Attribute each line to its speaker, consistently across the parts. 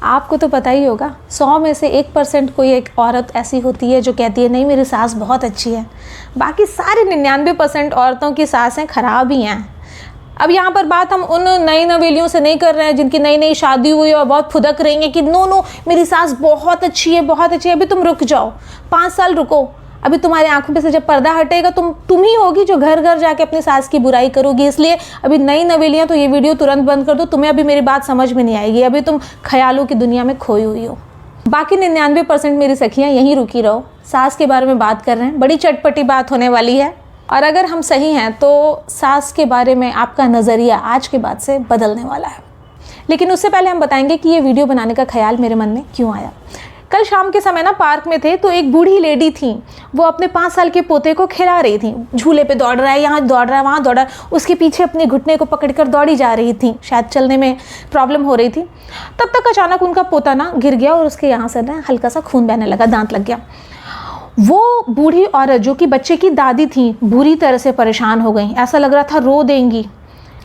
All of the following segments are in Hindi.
Speaker 1: आपको तो पता ही होगा 100 में से 1% कोई एक औरत ऐसी होती है जो कहती है नहीं मेरी सास बहुत अच्छी है। बाकी सारी 99% औरतों की सासें ख़राब ही हैं। अब यहाँ पर बात हम उन नई नवेलियों से नहीं कर रहे हैं जिनकी नई नई शादी हुई और बहुत फुदक रही हैं कि नो मेरी सास बहुत अच्छी है बहुत अच्छी है। अभी तुम रुक जाओ, 5 साल रुको, अभी तुम्हारी आंखों पे से जब पर्दा हटेगा तुम ही होगी जो घर घर जाके अपनी सास की बुराई करोगी। इसलिए अभी नई नवेलियाँ तो ये वीडियो तुरंत बंद कर दो, तुम्हें अभी मेरी बात समझ में नहीं आएगी, अभी तुम ख्यालों की दुनिया में खोई हुई हो। बाकी 99% मेरी सखियाँ यहीं रुकी रहो, सास के बारे में बात कर रहे हैं, बड़ी चटपटी बात होने वाली है। और अगर हम सही हैं तो सास के बारे में आपका नज़रिया आज के बाद से बदलने वाला है। लेकिन उससे पहले हम बताएंगे कि ये वीडियो बनाने का ख्याल मेरे मन में क्यों आया। कल शाम के समय ना पार्क में थे तो एक बूढ़ी लेडी थी, वो अपने 5 साल के पोते को खिला रही थी। झूले पे दौड़ रहा है, यहाँ दौड़ रहा है, वहाँ दौड़ रहा है, उसके पीछे अपने घुटने को पकड़कर दौड़ी जा रही थी, शायद चलने में प्रॉब्लम हो रही थी। तब तक अचानक उनका पोता ना गिर गया और उसके यहाँ से ना हल्का सा खून बहने लगा, दांत लग गया। वो बूढ़ी औरत जो कि बच्चे की दादी थी बुरी तरह से परेशान हो गई, ऐसा लग रहा था रो देंगी।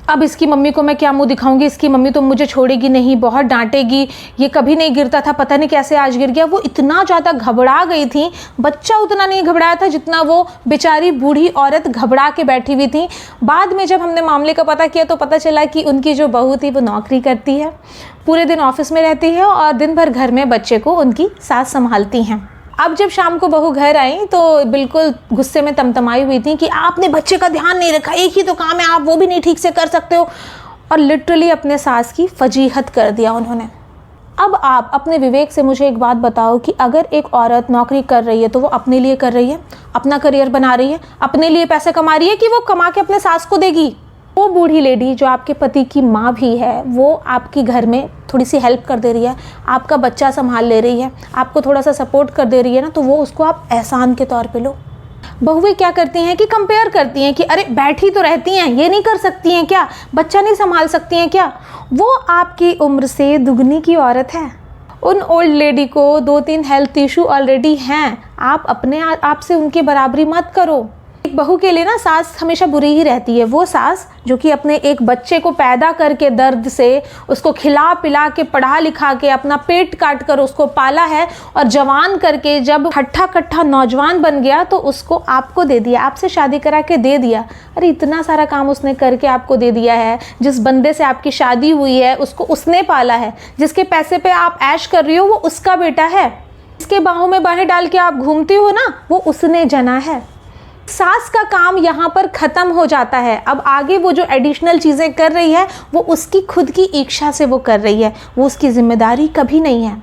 Speaker 1: अब इसकी मम्मी को मैं क्या मुंह दिखाऊंगी, इसकी मम्मी तो मुझे छोड़ेगी नहीं, बहुत डांटेगी, ये कभी नहीं गिरता था, पता नहीं कैसे आज गिर गया। वो इतना ज़्यादा घबरा गई थी, बच्चा उतना नहीं घबराया था जितना वो बेचारी बूढ़ी औरत घबरा के बैठी हुई थी। बाद में जब हमने मामले का पता किया तो पता चला कि उनकी जो बहू थी वो नौकरी करती है, पूरे दिन ऑफिस में रहती है और दिन भर घर में बच्चे को उनकी सास संभालती हैं। अब जब शाम को बहू घर आई तो बिल्कुल गुस्से में तमतमाई हुई थी कि आपने बच्चे का ध्यान नहीं रखा, एक ही तो काम है, आप वो भी नहीं ठीक से कर सकते हो। और लिटरली अपने सास की फजीहत कर दिया उन्होंने। अब आप अपने विवेक से मुझे एक बात बताओ कि अगर एक औरत नौकरी कर रही है तो वो अपने लिए कर रही है, अपना करियर बना रही है, अपने लिए पैसे कमा रही है कि वो कमा के अपने सास को देगी। वो बूढ़ी लेडी जो आपके पति की माँ भी है, वो आपकी घर में थोड़ी सी हेल्प कर दे रही है, आपका बच्चा संभाल ले रही है, आपको थोड़ा सा सपोर्ट कर दे रही है ना, तो वो उसको आप एहसान के तौर पे लो। बहुएं क्या करती हैं कि कंपेयर करती हैं कि अरे बैठी तो रहती हैं, ये नहीं कर सकती हैं क्या, बच्चा नहीं संभाल सकती हैं क्या। वो आपकी उम्र से दुगनी की औरत है। उन ओल्ड लेडी को 2-3 हेल्थ इशू ऑलरेडी हैं, आप अपने आप से उनकी बराबरी मत करो। एक बहू के लिए ना सास हमेशा बुरी ही रहती है। वो सास जो कि अपने एक बच्चे को पैदा करके दर्द से उसको खिला पिला के पढ़ा लिखा के अपना पेट काट कर उसको पाला है और जवान करके जब हट्ठा कट्ठा नौजवान बन गया तो उसको आपको दे दिया, आपसे शादी करा के दे दिया। अरे इतना सारा काम उसने करके आपको दे दिया है, जिस बंदे से आपकी शादी हुई है उसको उसने पाला है, जिसके पैसे पे आप ऐश कर रही हो वो उसका बेटा है, इसके बाहों में बाहें डाल के आप घूमती हो ना, वो उसने जना है। सास का काम यहाँ पर ख़त्म हो जाता है। अब आगे वो जो एडिशनल चीज़ें कर रही है वो उसकी खुद की इच्छा से वो कर रही है, वो उसकी जिम्मेदारी कभी नहीं है।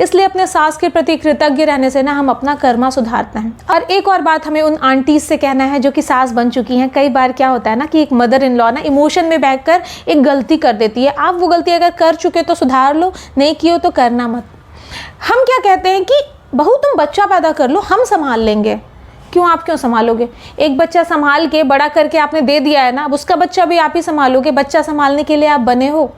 Speaker 1: इसलिए अपने सास के प्रति कृतज्ञ रहने से ना हम अपना कर्मा सुधारते हैं। और एक और बात हमें उन आंटीज से कहना है जो कि सास बन चुकी हैं। कई बार क्या होता है ना कि एक मदर इन लॉ ना इमोशन में बहकर एक गलती कर देती है। आप वो गलती अगर कर चुके तो सुधार लो, नहीं की हो तो करना मत। हम क्या कहते हैं कि बहू तुम बच्चा पैदा कर लो, हम संभाल लेंगे। क्यों, आप क्यों संभालोगे? एक बच्चा संभाल के बड़ा करके आपने दे दिया है ना, अब उसका बच्चा भी आप ही संभालोगे। बच्चा संभालने के लिए आप बने हो,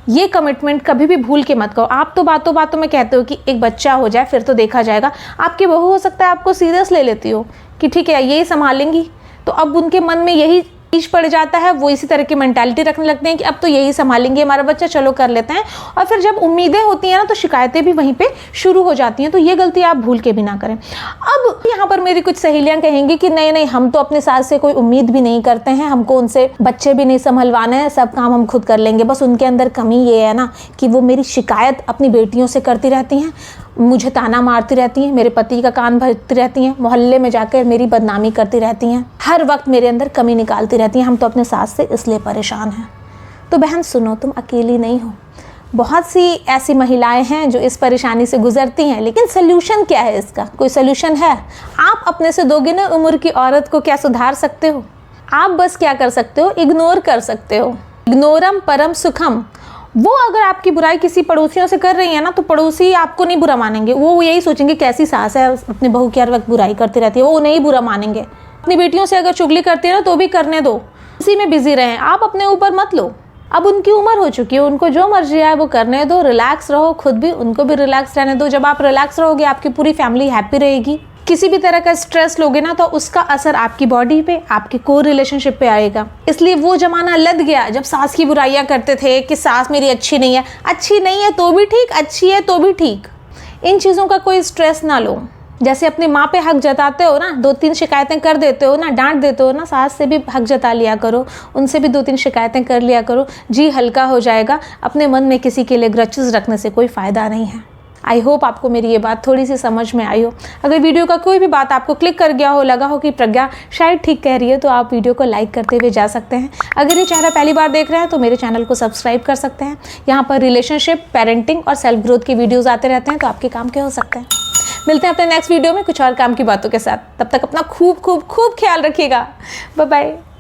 Speaker 1: ये कमिटमेंट कभी भी भूल के मत करो। आप तो बातों बातों में कहते हो कि एक बच्चा हो जाए फिर तो देखा जाएगा। आपकी बहू हो सकता है आपको सीरियस ले लेती हो कि ठीक है यही संभालेंगी, तो अब उनके मन में यही चीज पड़ जाता है, वो इसी तरह की मेंटालिटी रखने लगते हैं कि अब तो यही संभालेंगे हमारा बच्चा, चलो कर लेते हैं। और फिर जब उम्मीदें होती हैं ना तो शिकायतें भी वहीं पे शुरू हो जाती हैं। तो ये गलती आप भूल के भी ना करें। अब यहाँ पर मेरी कुछ सहेलियां कहेंगी कि नहीं हम तो अपने सास से कोई उम्मीद भी नहीं करते हैं, हमको उनसे बच्चे भी नहीं संभलवाने हैं, सब काम हम खुद कर लेंगे। बस उनके अंदर कमी ये है ना कि वो मेरी शिकायत अपनी बेटियों से करती रहती हैं, मुझे ताना मारती रहती हैं, मेरे पति का कान भरती रहती हैं, मोहल्ले में जाकर मेरी बदनामी करती रहती हैं, हर वक्त मेरे अंदर कमी निकालती रहती हैं। हम तो अपने सास से इसलिए परेशान हैं। तो बहन सुनो, तुम अकेली नहीं हो। बहुत सी ऐसी महिलाएं हैं जो इस परेशानी से गुजरती हैं। लेकिन सोल्यूशन क्या है इसका? कोई सोल्यूशन है? आप अपने से दोगुनी उम्र की औरत को क्या सुधार सकते हो? आप बस क्या कर सकते हो? इग्नोर कर सकते हो। इग्नोरम परम सुखम। वो अगर आपकी बुराई किसी पड़ोसियों से कर रही है ना तो पड़ोसी आपको नहीं बुरा मानेंगे, वो यही सोचेंगे कैसी सास है, अपनी बहू की हर वक्त बुराई करती रहती है, वो नहीं बुरा मानेंगे। अपनी बेटियों से अगर चुगली करती है ना तो भी करने दो, उसी में बिजी रहें, आप अपने ऊपर मत लो। अब उनकी उम्र हो चुकी है, उनको जो मर्जी है वो करने दो, रिलैक्स रहो, खुद भी उनको भी रिलैक्स रहने दो। जब आप रिलैक्स रहोगे आपकी पूरी फैमिली हैप्पी रहेगी। किसी भी तरह का स्ट्रेस लोगे ना तो उसका असर आपकी बॉडी पे, आपके कोर रिलेशनशिप पे आएगा। इसलिए वो ज़माना लद गया जब सास की बुराइयां करते थे कि सास मेरी अच्छी नहीं है। अच्छी नहीं है तो भी ठीक, अच्छी है तो भी ठीक। इन चीज़ों का कोई स्ट्रेस ना लो। जैसे अपनी माँ पे हक जताते हो ना, 2-3 शिकायतें कर देते हो ना, डांट देते हो ना, सास से भी हक जता लिया करो, उनसे भी 2-3 शिकायतें कर लिया करो, जी हल्का हो जाएगा। अपने मन में किसी के लिए ग्रचेस रखने से कोई फ़ायदा नहीं है। आई होप आपको मेरी ये बात थोड़ी सी समझ में आई हो। अगर वीडियो का कोई भी बात आपको क्लिक कर गया हो, लगा हो कि प्रज्ञा शायद ठीक कह रही है, तो आप वीडियो को लाइक करते हुए जा सकते हैं। अगर ये चेहरा पहली बार देख रहे हैं तो मेरे चैनल को सब्सक्राइब कर सकते हैं। यहाँ पर रिलेशनशिप, पेरेंटिंग और सेल्फ ग्रोथ के वीडियोज़ आते रहते हैं, तो आपके काम के हो सकते हैं। मिलते हैं अपने नेक्स्ट वीडियो में कुछ और काम की बातों के साथ। तब तक अपना खूब खूब खूब ख्याल रखिएगा। Bye bye.